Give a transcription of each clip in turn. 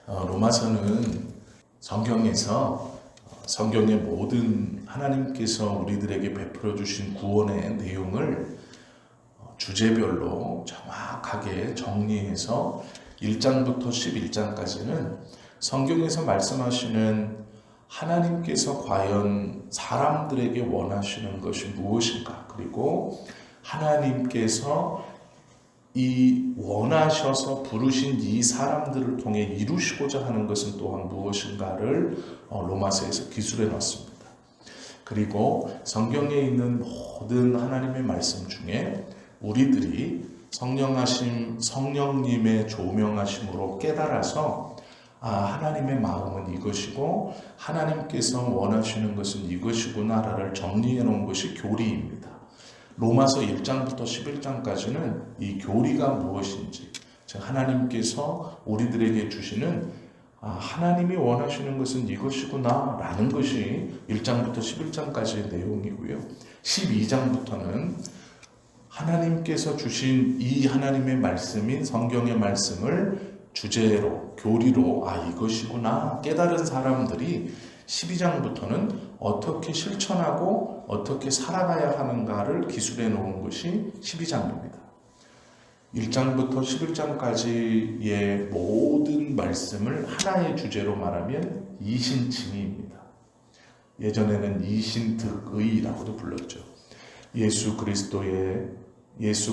로마서는 성경의 모든 하나님께서 우리들에게 베풀어 주신 구원의 내용을 주제별로 정확하게 정리해서 1장부터 11장까지는 성경에서 말씀하시는 하나님께서 과연 사람들에게 원하시는 것이 무엇인가, 그리고 하나님께서 이 원하셔서 부르신 이 사람들을 통해 이루시고자 하는 것은 또한 무엇인가를 로마서에서 기술해 놨습니다. 그리고 성경에 있는 모든 하나님의 말씀 중에 우리들이 성령님의 조명하심으로 깨달아서 하나님의 마음은 이것이고 하나님께서 원하시는 것은 이것이구나를 정리해 놓은 것이 교리입니다. 로마서 1장부터 11장까지는 이 교리가 무엇인지, 즉 하나님께서 우리들에게 주시는 하나님이 원하시는 것은 이것이구나 라는 것이 1장부터 11장까지의 내용이고요. 12장부터는 하나님께서 주신 이 하나님의 말씀인 성경의 말씀을 주제로, 교리로 이것이구나 깨달은 사람들이 12장부터는 어떻게 실천하고 어떻게 살아가야 하는가를 기술해 놓은 것이 12장입니다. 1장부터 11장까지의 모든 말씀을 하나의 주제로 말하면 이신칭의입니다. 예전에는 이신득의라고도 불렀죠. 예수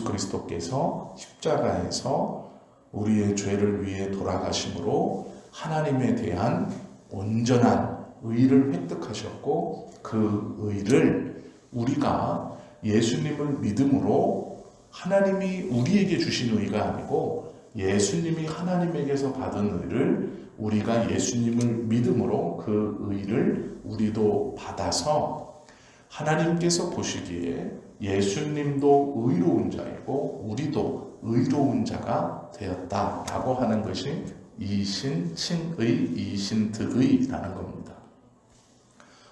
그리스도께서 십자가에서 우리의 죄를 위해 돌아가심으로 하나님에 대한 온전한 의를 획득하셨고, 그 의를 우리가 예수님을 믿음으로, 하나님이 우리에게 주신 의가 아니고 예수님이 하나님에게서 받은 의를 우리가 예수님을 믿음으로 그 의를 우리도 받아서 하나님께서 보시기에 예수님도 의로운 자이고 우리도 의로운 자가 되었다라고 하는 것이 이신칭의, 이신득의라는 겁니다.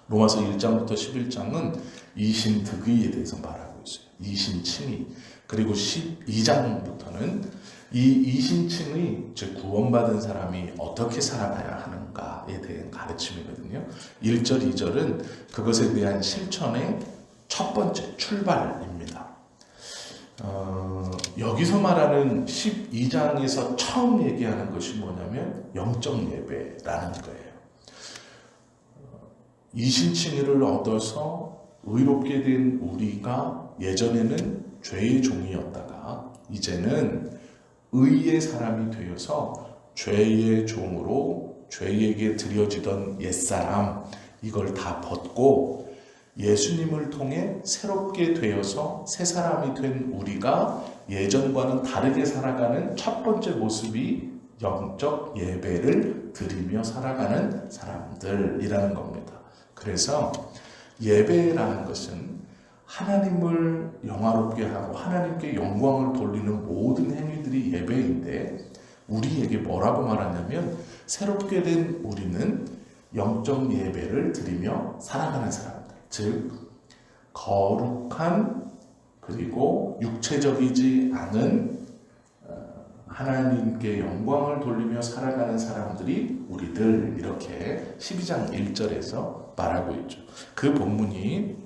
로마서 1장부터 11장은 이신득의에 대해서 말하고 있어요. 이신칭의. 그리고 12장부터는 이 이신칭의, 즉 구원받은 사람이 어떻게 살아가야 하는가에 대한 가르침이거든요. 1절, 2절은 그것에 대한 실천의 첫 번째 출발입니다. 여기서 말하는 12장에서 처음 얘기하는 것이 뭐냐면 영적 예배라는 거예요. 이신칭의를 얻어서 의롭게 된 우리가 예전에는 죄의 종이었다가 이제는 의의 사람이 되어서 죄의 종으로 죄에게 드려지던 옛사람, 이걸 다 벗고 예수님을 통해 새롭게 되어서 새 사람이 된 우리가 예전과는 다르게 살아가는 첫 번째 모습이 영적 예배를 드리며 살아가는 사람들이라는 겁니다. 그래서 예배라는 것은 하나님을 영화롭게 하고 하나님께 영광을 돌리는 모든 행위들이 예배인데, 우리에게 뭐라고 말하냐면 새롭게 된 우리는 영적 예배를 드리며 살아가는 사람들, 즉 거룩한 그리고 육체적이지 않은 하나님께 영광을 돌리며 살아가는 사람들이 우리들, 이렇게 12장 1절에서 말하고 있죠. 그 본문이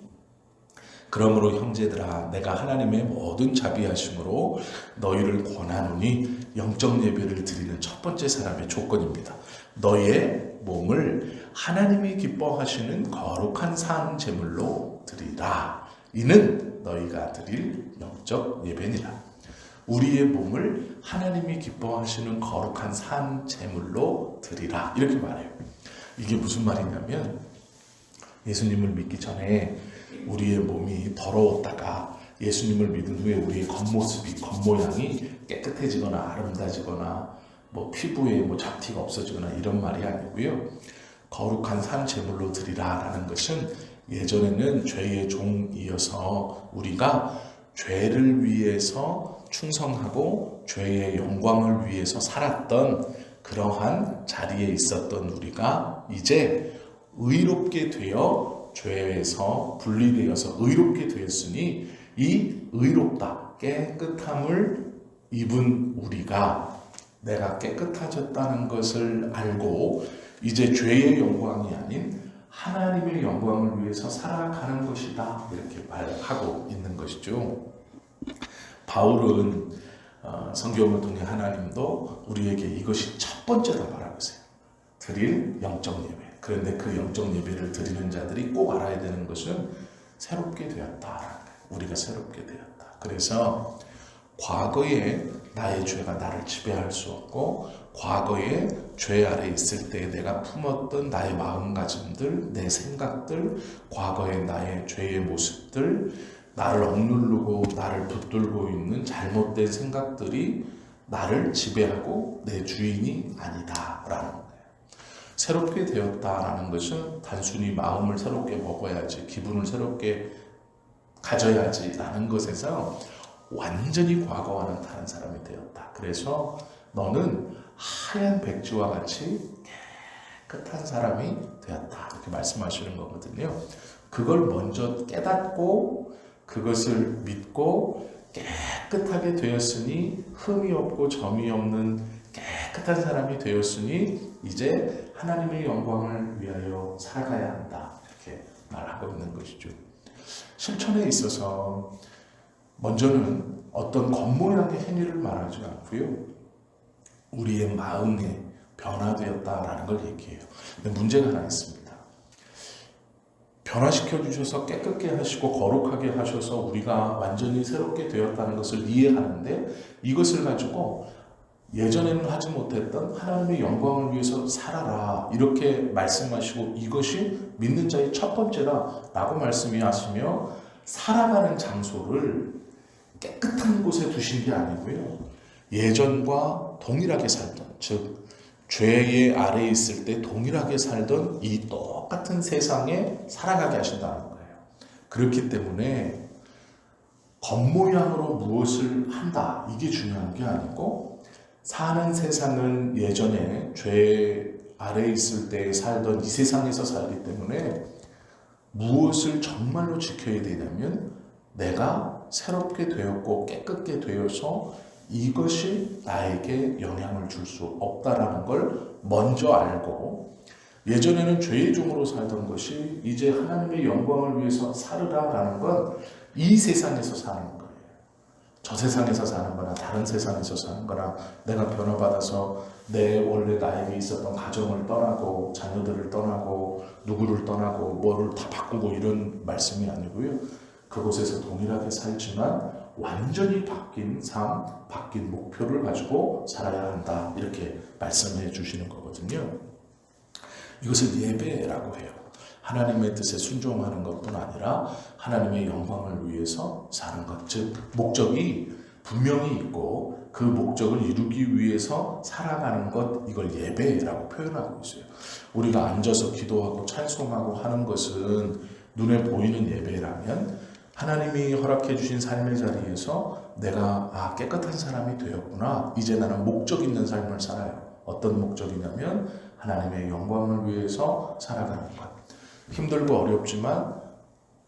그러므로 형제들아 내가 하나님의 모든 자비하심으로 너희를 권하노니 영적 예배를 드리는 첫 번째 사람의 조건입니다. 너희의 몸을 하나님이 기뻐하시는 거룩한 산 제물로 드리라. 이는 너희가 드릴 영적 예배니라. 우리의 몸을 하나님이 기뻐하시는 거룩한 산 제물로 드리라, 이렇게 말해요. 이게 무슨 말이냐면 예수님을 믿기 전에 우리의 몸이 더러웠다가 예수님을 믿은 후에 우리의 겉모양이 깨끗해지거나 아름다워지거나 피부에 잡티가 없어지거나 이런 말이 아니고요. 거룩한 산 제물로 드리라라는 것은 예전에는 죄의 종이어서 우리가 죄를 위해서 충성하고 죄의 영광을 위해서 살았던 그러한 자리에 있었던 우리가 이제 의롭게 되어 죄에서 분리되어서 의롭게 되었으니 이 의롭다, 깨끗함을 입은 우리가 내가 깨끗해졌다는 것을 알고 이제 죄의 영광이 아닌 하나님의 영광을 위해서 살아가는 것이다, 이렇게 말하고 있는 것이죠. 바울은 성경을 통해 하나님도 우리에게 이것이 첫 번째로 말하고 있어요. 드릴 영적 예배. 그런데 그 영적 예배를 드리는 자들이 꼭 알아야 되는 것은 새롭게 되었다. 우리가 새롭게 되었다. 그래서 과거에 나의 죄가 나를 지배할 수 없고, 과거에 죄 아래 있을 때 내가 품었던 나의 마음가짐들, 내 생각들, 과거의 나의 죄의 모습들, 나를 억누르고 나를 붙들고 있는 잘못된 생각들이 나를 지배하고 내 주인이 아니다라는 거예요. 새롭게 되었다라는 것은 단순히 마음을 새롭게 먹어야지, 기분을 새롭게 가져야지라는 것에서 완전히 과거와는 다른 사람이 되었다. 그래서 너는 하얀 백지와 같이 깨끗한 사람이 되었다, 이렇게 말씀하시는 거거든요. 그걸 먼저 깨닫고 그것을 믿고 깨끗하게 되었으니, 흠이 없고 점이 없는 깨끗한 사람이 되었으니 이제 하나님의 영광을 위하여 살아가야 한다, 이렇게 말하고 있는 것이죠. 실천에 있어서 먼저는 어떤 겉모양의 행위를 말하지 않고요, 우리의 마음에 변화되었다라는 걸 얘기해요. 근데 문제가 하나 있습니다. 변화시켜 주셔서 깨끗게 하시고 거룩하게 하셔서 우리가 완전히 새롭게 되었다는 것을 이해하는데, 이것을 가지고 예전에는 하지 못했던 하나님의 영광을 위해서 살아라, 이렇게 말씀하시고 이것이 믿는 자의 첫 번째라 라고 말씀하시며, 살아가는 장소를 깨끗한 곳에 두신 게 아니고요, 예전과 동일하게 살던, 즉 죄의 아래에 있을 때 동일하게 살던 이 똑같은 세상에 살아가게 하신다는 거예요. 그렇기 때문에 겉모양으로 무엇을 한다, 이게 중요한 게 아니고, 사는 세상은 예전에 죄 아래에 있을 때 살던 이 세상에서 살기 때문에 무엇을 정말로 지켜야 되냐면, 내가 새롭게 되었고 깨끗게 되어서 이것이 나에게 영향을 줄 수 없다라는 걸 먼저 알고, 예전에는 죄의 종으로 살던 것이 이제 하나님의 영광을 위해서 살으라라는 건 이 세상에서 사는 거예요. 저 세상에서 사는 거나 다른 세상에서 사는 거나, 내가 변화받아서 내 원래 나에게 있었던 가정을 떠나고 자녀들을 떠나고 누구를 떠나고 뭐를 다 바꾸고 이런 말씀이 아니고요, 그곳에서 동일하게 살지만 완전히 바뀐 삶, 바뀐 목표를 가지고 살아야 한다, 이렇게 말씀해 주시는 거거든요. 이것을 예배라고 해요. 하나님의 뜻에 순종하는 것뿐 아니라 하나님의 영광을 위해서 사는 것, 즉 목적이 분명히 있고 그 목적을 이루기 위해서 살아가는 것, 이걸 예배라고 표현하고 있어요. 우리가 앉아서 기도하고 찬송하고 하는 것은 눈에 보이는 예배라면, 하나님이 허락해 주신 삶의 자리에서 내가 깨끗한 사람이 되었구나, 이제 나는 목적 있는 삶을 살아요. 어떤 목적이냐면 하나님의 영광을 위해서 살아가는 것. 힘들고 어렵지만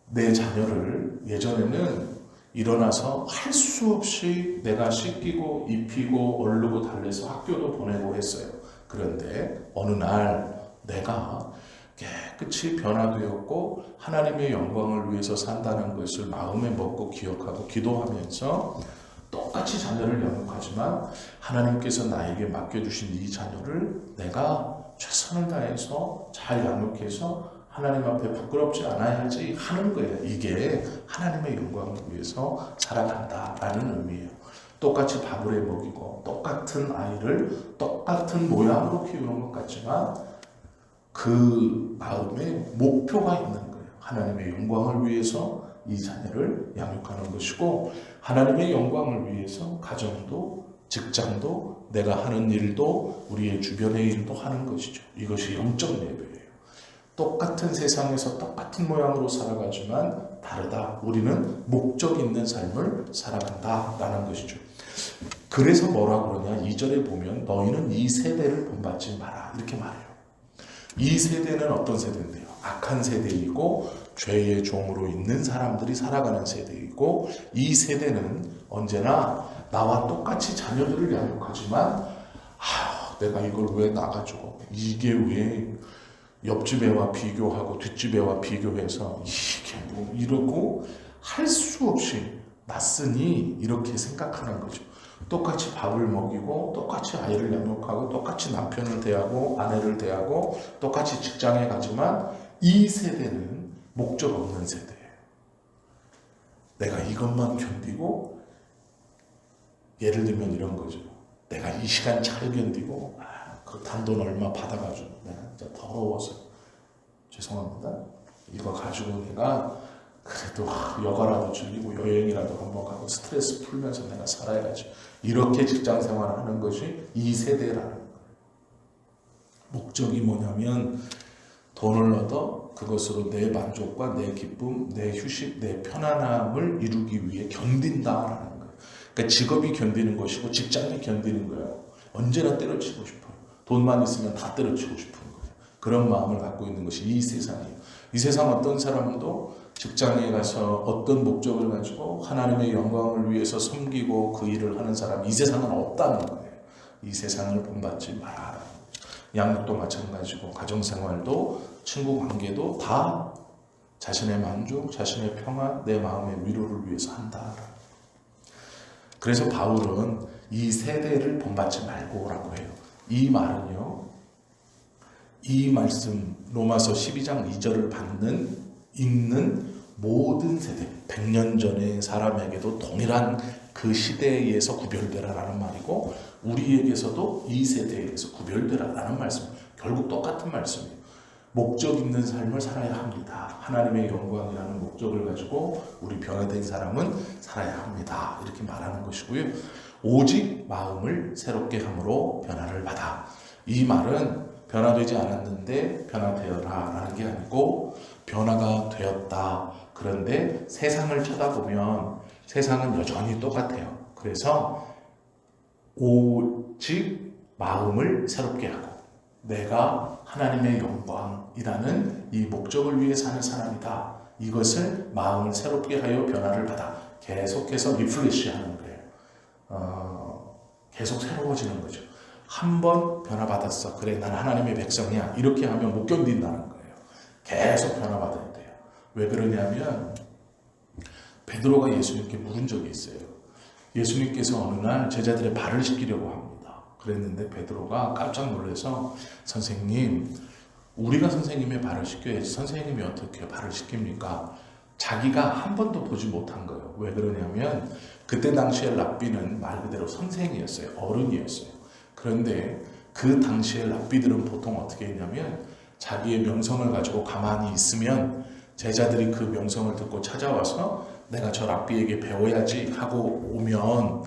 내 자녀를, 예전에는 일어나서 할 수 없이 내가 씻기고 입히고 얼르고 달래서 학교도 보내고 했어요. 그런데 어느 날 내가 깨끗이 변화되었고 하나님의 영광을 위해서 산다는 것을 마음에 먹고 기억하고 기도하면서 똑같이 자녀를 양육하지만, 하나님께서 나에게 맡겨주신 이 자녀를 내가 최선을 다해서 잘 양육해서 하나님 앞에 부끄럽지 않아야지 하는 거예요. 이게 하나님의 영광을 위해서 살아간다라는 의미예요. 똑같이 밥을 해 먹이고 똑같은 아이를 똑같은 모양으로 키우는 것 같지만 그 마음에 목표가 있는 거예요. 하나님의 영광을 위해서 이 자녀를 양육하는 것이고, 하나님의 영광을 위해서 가정도 직장도 내가 하는 일도 우리의 주변의 일도 하는 것이죠. 이것이 영적 예배예요. 똑같은 세상에서 똑같은 모양으로 살아가지만 다르다. 우리는 목적 있는 삶을 살아간다라는 것이죠. 그래서 뭐라 그러냐, 2절에 보면 너희는 이 세대를 본받지 마라, 이렇게 말해요. 이 세대는 어떤 세대인데요? 악한 세대이고 죄의 종으로 있는 사람들이 살아가는 세대이고, 이 세대는 언제나 나와 똑같이 자녀들을 양육하지만 내가 이걸 왜 나가지고, 이게 왜 옆집 애와 비교하고 뒷집 애와 비교해서 이게 뭐 이러고 할 수 없이 낯으니 이렇게 생각하는 거죠. 똑같이 밥을 먹이고 똑같이 아이를 양육하고 똑같이 남편을 대하고 아내를 대하고 똑같이 직장에 가지만 이 세대는 목적 없는 세대예요. 내가 이것만 견디고, 예를 들면 이런 거죠. 내가 이 시간 잘 견디고 그 단돈 얼마 받아가지고 내가 진짜 더러워서 죄송합니다. 이거 가지고 내가 그래도 여가라도 즐기고 여행이라도 한번 가고 스트레스 풀면서 내가 살아야지. 이렇게 직장 생활을 하는 것이 이 세대라는 거예요. 목적이 뭐냐면 돈을 얻어 그것으로 내 만족과 내 기쁨, 내 휴식, 내 편안함을 이루기 위해 견딘다라는 거예요. 그러니까 직업이 견디는 것이고 직장이 견디는 거예요. 언제나 때려치고 싶어요. 돈만 있으면 다 때려치고 싶은 거예요. 그런 마음을 갖고 있는 것이 이 세상이에요. 이 세상 어떤 사람도 직장에 가서 어떤 목적을 가지고 하나님의 영광을 위해서 섬기고 그 일을 하는 사람이 이 세상은 없다는 거예요. 이 세상을 본받지 마라. 양육도 마찬가지고 가정생활도 친구 관계도 다 자신의 만족, 자신의 평안, 내 마음의 위로를 위해서 한다. 그래서 바울은 이 세대를 본받지 말고라고 해요. 이 말은요, 이 말씀 로마서 12장 2절을 읽는 모든 세대, 100년 전의 사람에게도 동일한 그 시대에서 구별되라라는 말이고, 우리에게서도 이 세대에서 구별되라라는 말씀, 결국 똑같은 말씀이에요. 목적 있는 삶을 살아야 합니다. 하나님의 영광이라는 목적을 가지고 우리 변화된 사람은 살아야 합니다. 이렇게 말하는 것이고요. 오직 마음을 새롭게 함으로 변화를 받아. 이 말은 변화되지 않았는데 변화되어라 라는 게 아니고 변화가 되었다. 그런데 세상을 쳐다보면 세상은 여전히 똑같아요. 그래서 오직 마음을 새롭게 하고 내가 하나님의 영광이라는 이 목적을 위해 사는 사람이다. 이것을 마음을 새롭게 하여 변화를 받아. 계속해서 리플레시하는 거예요. 계속 새로워지는 거죠. 한 번 변화받았어. 그래, 난 하나님의 백성이야. 이렇게 하면 못 견딘다는 거예요. 계속 변화받아야 돼요. 왜 그러냐면 베드로가 예수님께 물은 적이 있어요. 예수님께서 어느 날 제자들의 발을 씻기려고 합니다. 그랬는데 베드로가 깜짝 놀라서 선생님, 우리가 선생님의 발을 씻겨야지 선생님이 어떻게 발을 씻깁니까? 자기가 한 번도 보지 못한 거예요. 왜 그러냐면 그때 당시에 랍비는 말 그대로 선생이었어요. 어른이었어요. 그런데 그 당시에 랍비들은 보통 어떻게 했냐면 자기의 명성을 가지고 가만히 있으면 제자들이 그 명성을 듣고 찾아와서 내가 저 랍비에게 배워야지 하고 오면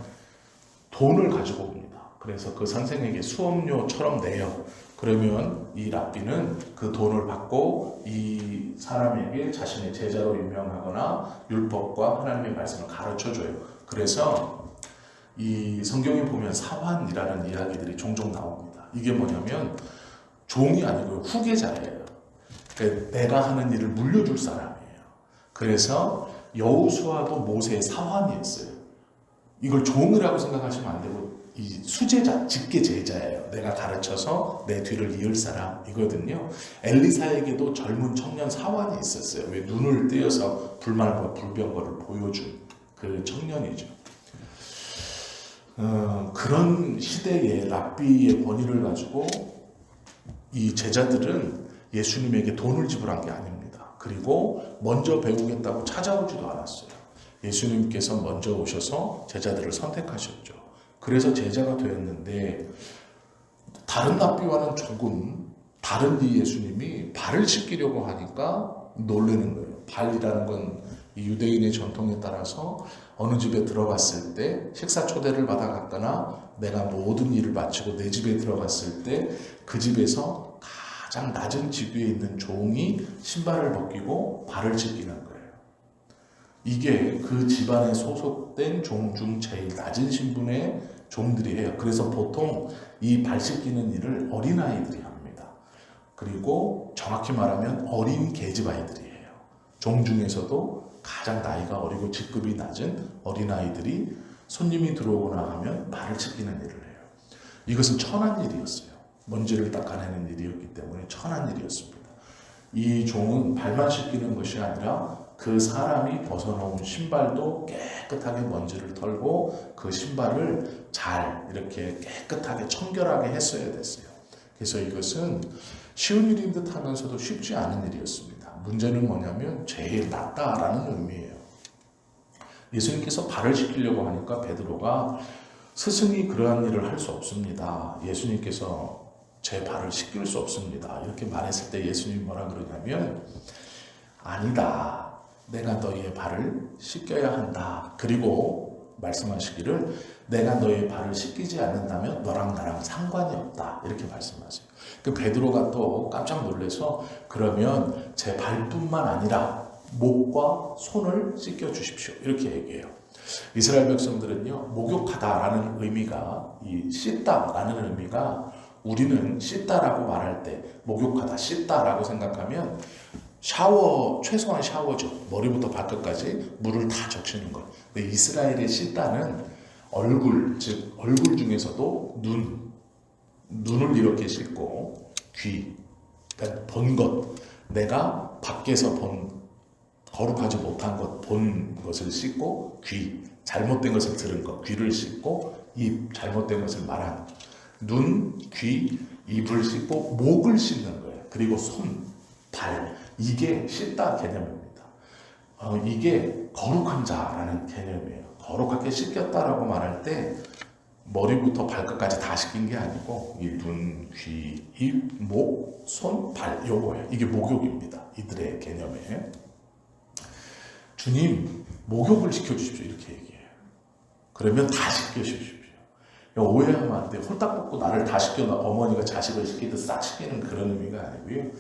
돈을 가지고 옵니다. 그래서 그 선생에게 수업료처럼 내요. 그러면 이 랍비는 그 돈을 받고 이 사람에게 자신의 제자로 임명하거나 율법과 하나님의 말씀을 가르쳐줘요. 그래서 이 성경에 보면 사환이라는 이야기들이 종종 나옵니다. 이게 뭐냐면 종이 아니고 후계자예요. 그러니까 내가 하는 일을 물려줄 사람이에요. 그래서 여호수아도 모세의 사환이었어요. 이걸 종이라고 생각하시면 안 되고 이 수제자, 직계 제자예요. 내가 가르쳐서 내 뒤를 이을 사람이거든요. 엘리사에게도 젊은 청년 사환이 있었어요. 왜 눈을 떼어서 불말과 불병거를 보여준 그 청년이죠. 그런 시대에 랍비의 권위를 가지고 이 제자들은 예수님에게 돈을 지불한 게 아닙니다. 그리고 먼저 배우겠다고 찾아오지도 않았어요. 예수님께서 먼저 오셔서 제자들을 선택하셨죠. 그래서 제자가 되었는데 다른 랍비와는 조금 다른 이 예수님이 발을 씻기려고 하니까 놀라는 거예요. 발이라는 건 이 유대인의 전통에 따라서 어느 집에 들어갔을 때 식사 초대를 받아갔거나 내가 모든 일을 마치고 내 집에 들어갔을 때 그 집에서 가장 낮은 직위에 있는 종이 신발을 벗기고 발을 씻기는 거예요. 이게 그 집안에 소속된 종 중 제일 낮은 신분의 종들이 해요. 그래서 보통 이 발 씻기는 일을 어린아이들이 합니다. 그리고 정확히 말하면 어린 계집아이들이 해요. 종 중에서도 가장 나이가 어리고 직급이 낮은 어린아이들이 손님이 들어오거나 하면 발을 씻기는 일을 해요. 이것은 천한 일이었어요. 먼지를 닦아내는 일이었기 때문에 천한 일이었습니다. 이 종은 발만 씻기는 것이 아니라 그 사람이 벗어놓은 신발도 깨끗하게 먼지를 털고 그 신발을 잘 이렇게 깨끗하게 청결하게 했어야 됐어요. 그래서 이것은 쉬운 일인 듯 하면서도 쉽지 않은 일이었습니다. 문제는 뭐냐면 제일 낫다라는 의미예요. 예수님께서 발을 씻기려고 하니까 베드로가 스승이 그러한 일을 할 수 없습니다. 예수님께서 제 발을 씻길 수 없습니다. 이렇게 말했을 때 예수님이 뭐라 그러냐면 아니다. 내가 너희의 발을 씻겨야 한다. 그리고 말씀하시기를 내가 너희의 발을 씻기지 않는다면 너랑 나랑 상관이 없다. 이렇게 말씀하세요. 그 베드로가 또 깜짝 놀라서 그러면 제 발뿐만 아니라 목과 손을 씻겨 주십시오. 이렇게 얘기해요. 이스라엘 백성들은요, 목욕하다라는 의미가, 이 씻다라는 의미가 우리는 씻다라고 말할 때 목욕하다, 씻다라고 생각하면 샤워, 최소한 샤워죠. 머리부터 발끝까지 물을 다 적시는 것. 근데 이스라엘의 씻다는 얼굴, 즉 얼굴 중에서도 눈을 이렇게 씻고 귀, 그러니까 본 것, 내가 밖에서 거룩하지 못한 것, 본 것을 씻고 귀, 잘못된 것을 들은 것, 귀를 씻고 입, 잘못된 것을 말한 눈, 귀, 입을 씻고 목을 씻는 거예요. 그리고 손, 발, 이게 씻다 개념입니다. 이게 거룩한 자라는 개념이에요. 거룩하게 씻겼다라고 말할 때 머리부터 발끝까지 다 씻긴 게 아니고 이 눈, 귀, 입, 목, 손, 발 요거예요. 이게 목욕입니다. 이들의 개념에 주님 목욕을 시켜주십시오 이렇게 얘기해요. 그러면 다 시켜주십시오. 오해하면 안 돼. 홀딱 벗고 나를 다 시켜 어머니가 자식을 시키듯 싹 시키는 그런 의미가 아니고요.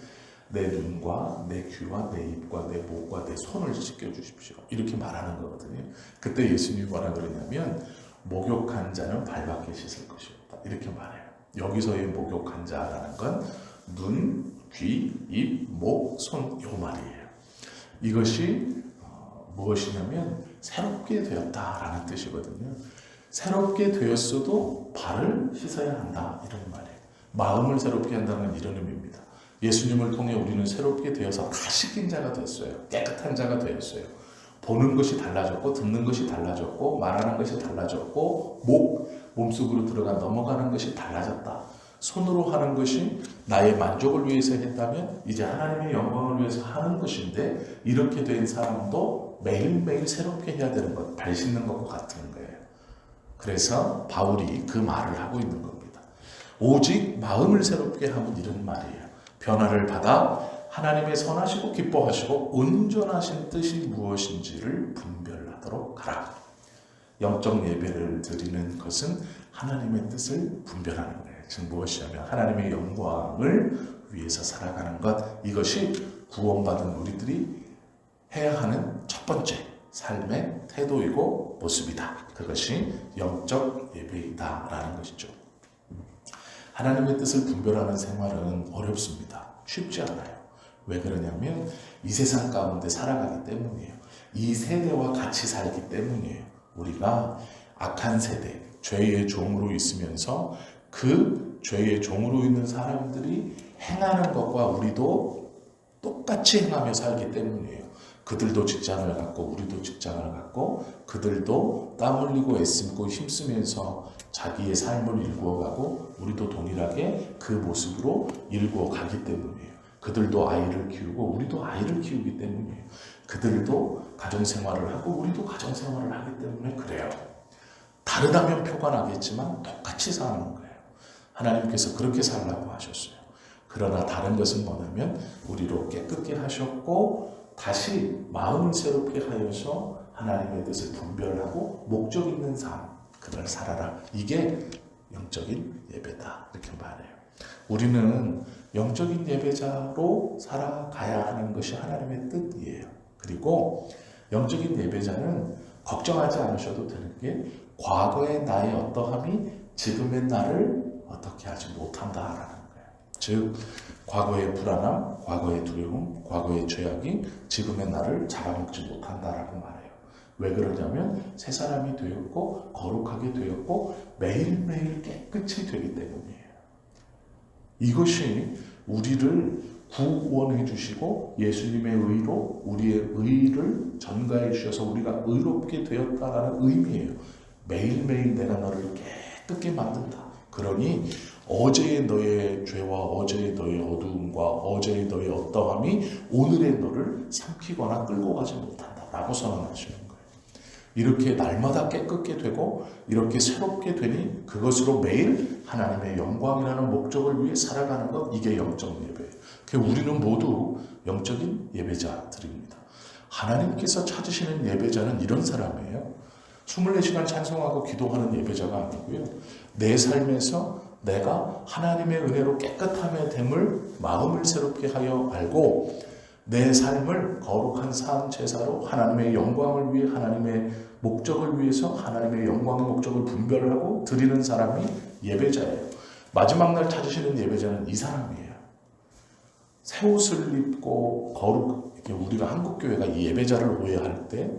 내 눈과 내 귀와 내 입과 내 목과 내 손을 씻겨주십시오. 이렇게 말하는 거거든요. 그때 예수님이 뭐라 그러냐면 목욕한 자는 발밖에 씻을 것이 없다. 이렇게 말해요. 여기서의 목욕한 자라는 건 눈, 귀, 입, 목, 손 요 말이에요. 이것이 무엇이냐면 새롭게 되었다라는 뜻이거든요. 새롭게 되었어도 발을 씻어야 한다 이런 말이에요. 마음을 새롭게 한다는 건 이런 의미입니다. 예수님을 통해 우리는 새롭게 되어서 다 씻긴 자가 됐어요. 깨끗한 자가 되었어요. 보는 것이 달라졌고 듣는 것이 달라졌고 말하는 것이 달라졌고 몸속으로 들어가 넘어가는 것이 달라졌다. 손으로 하는 것이 나의 만족을 위해서 했다면 이제 하나님의 영광을 위해서 하는 것인데 이렇게 된 사람도 매일매일 새롭게 해야 되는 것, 발 씻는 것과 같은 거예요. 그래서 바울이 그 말을 하고 있는 겁니다. 오직 마음을 새롭게 하면 이런 말이에요. 변화를 받아 하나님의 선하시고 기뻐하시고 온전하신 뜻이 무엇인지를 분별하도록 하라. 영적 예배를 드리는 것은 하나님의 뜻을 분별하는 거예요. 즉 무엇이냐면 하나님의 영광을 위해서 살아가는 것, 이것이 구원받은 우리들이 해야 하는 첫 번째 삶의 태도이고 모습이다. 그것이 영적 예배이다라는 것이죠. 하나님의 뜻을 분별하는 생활은 어렵습니다. 쉽지 않아요. 왜 그러냐면 이 세상 가운데 살아가기 때문이에요. 이 세대와 같이 살기 때문이에요. 우리가 악한 세대, 죄의 종으로 있으면서 그 죄의 종으로 있는 사람들이 행하는 것과 우리도 똑같이 행하며 살기 때문이에요. 그들도 직장을 갖고 우리도 직장을 갖고 그들도 땀 흘리고 애쓰고 힘쓰면서 자기의 삶을 일구어가고 우리도 동일하게 그 모습으로 일구어가기 때문이에요. 그들도 아이를 키우고 우리도 아이를 키우기 때문이에요. 그들도 가정생활을 하고 우리도 가정생활을 하기 때문에 그래요. 다르다면 표가 나겠지만 똑같이 사는 거예요. 하나님께서 그렇게 살라고 하셨어요. 그러나 다른 것은 뭐냐면 우리로 깨끗게 하셨고 다시 마음을 새롭게 하여서 하나님의 뜻을 분별하고 목적 있는 삶, 그걸 살아라. 이게 영적인 예배다. 이렇게 말해요. 우리는 영적인 예배자로 살아가야 하는 것이 하나님의 뜻이에요. 그리고 영적인 예배자는 걱정하지 않으셔도 되는 게 과거의 나의 어떠함이 지금의 나를 어떻게 하지 못한다라는 거예요. 즉 과거의 불안함, 과거의 두려움, 과거의 죄악이 지금의 나를 잡아먹지 못한다라고 말해요. 왜 그러냐면 새 사람이 되었고 거룩하게 되었고 매일매일 깨끗이 되기 때문이에요. 이것이 우리를 구원해 주시고 예수님의 의로 우리의 의를 전가해 주셔서 우리가 의롭게 되었다라는 의미예요. 매일매일 내가 너를 깨끗게 만든다. 그러니 어제의 너의 죄와 어제의 너의 어두움과 어제의 너의 어떠함이 오늘의 너를 삼키거나 끌고 가지 못한다 라고 선언하시는 거예요. 이렇게 날마다 깨끗게 되고 이렇게 새롭게 되니 그것으로 매일 하나님의 영광이라는 목적을 위해 살아가는 것, 이게 영적 예배예요. 우리는 모두 영적인 예배자들입니다. 하나님께서 찾으시는 예배자는 이런 사람이에요. 24시간 찬송하고 기도하는 예배자가 아니고요. 내 삶에서 내가 하나님의 은혜로 깨끗함의 됨을 마음을 새롭게 하여 알고 내 삶을 거룩한 산 제사로 하나님의 영광을 위해 하나님의 목적을 위해서 하나님의 영광의 목적을 분별하고 드리는 사람이 예배자예요. 마지막 날 찾으시는 예배자는 이 사람이에요. 새 옷을 입고 우리가 한국교회가 이 예배자를 오해할 때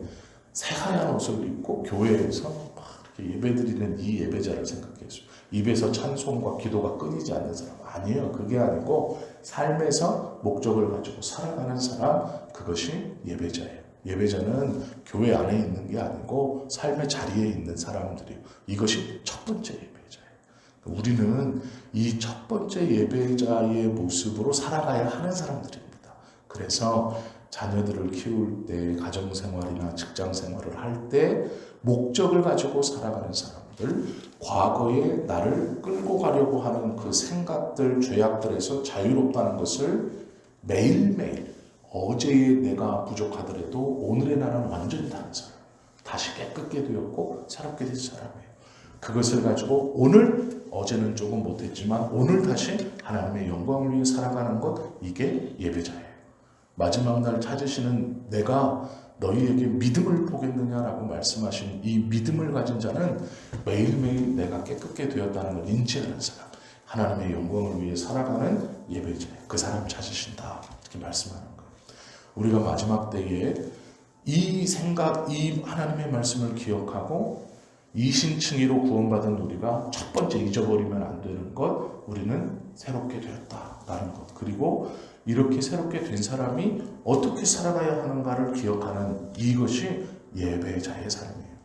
새하얀 옷을 입고 교회에서 막 이렇게 예배드리는 이 예배자를 생각했어요. 입에서 찬송과 기도가 끊이지 않는 사람. 아니에요. 그게 아니고 삶에서 목적을 가지고 살아가는 사람, 그것이 예배자예요. 예배자는 교회 안에 있는 게 아니고 삶의 자리에 있는 사람들이에요. 이것이 첫 번째 예배자예요. 우리는 이 첫 번째 예배자의 모습으로 살아가야 하는 사람들입니다. 그래서 자녀들을 키울 때, 가정생활이나 직장생활을 할 때 목적을 가지고 살아가는 사람들, 과거에 나를 끌고 가려고 하는 그 생각들, 죄악들에서 자유롭다는 것을 매일매일 어제의 내가 부족하더라도 오늘의 나는 완전히 다른 사람, 다시 깨끗게 되었고 새롭게 된 사람이에요. 그것을 가지고 오늘, 어제는 조금 못했지만 오늘 다시 하나님의 영광을 위해 살아가는 것, 이게 예배자예요. 마지막 날 찾으시는 내가 너희에게 믿음을 보겠느냐라고 말씀하신 이 믿음을 가진 자는 매일매일 내가 깨끗게 되었다는 걸 인지하는 사람, 하나님의 영광을 위해 살아가는 예배자예요. 그 사람 찾으신다, 이렇게 말씀하는 거예요. 우리가 마지막 때에 이 생각, 이 하나님의 말씀을 기억하고 이신칭의로 구원받은 우리가 첫 번째 잊어버리면 안 되는 것, 우리는 새롭게 되었다라는 것, 그리고 이렇게 새롭게 된 사람이 어떻게 살아가야 하는가를 기억하는 이것이 예배자의 삶이에요.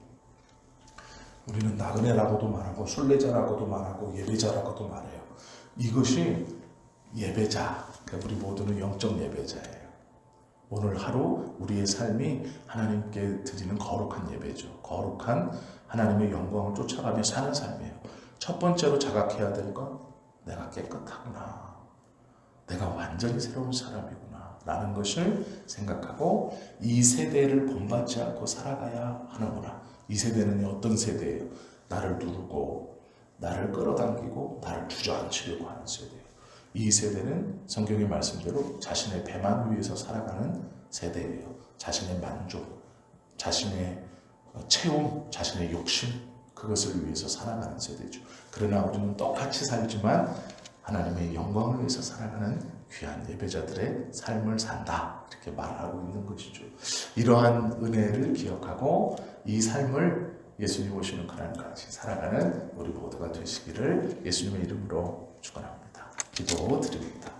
우리는 나그네라고도 말하고 순례자라고도 말하고 예배자라고도 말해요. 이것이 예배자, 그러니까 우리 모두는 영적 예배자예요. 오늘 하루 우리의 삶이 하나님께 드리는 거룩한 예배죠. 거룩한 하나님의 영광을 쫓아가며 사는 삶이에요. 첫 번째로 자각해야 될 건 내가 깨끗하구나. 내가 완전히 새로운 사람이구나 라는 것을 생각하고 이 세대를 본받지 않고 살아가야 하는구나. 이 세대는 어떤 세대예요? 나를 누르고 나를 끌어당기고 나를 주저앉히려고 하는 세대예요. 이 세대는 성경의 말씀대로 자신의 배만 위해서 살아가는 세대예요. 자신의 만족, 자신의 채움, 자신의 욕심, 그것을 위해서 살아가는 세대죠. 그러나 우리는 똑같이 살지만 하나님의 영광을 위해서 살아가는 귀한 예배자들의 삶을 산다, 이렇게 말하고 있는 것이죠. 이러한 은혜를 기억하고 이 삶을 예수님 오시는 그날까지 살아가는 우리 모두가 되시기를 예수님의 이름으로 축원합니다. 기도드립니다.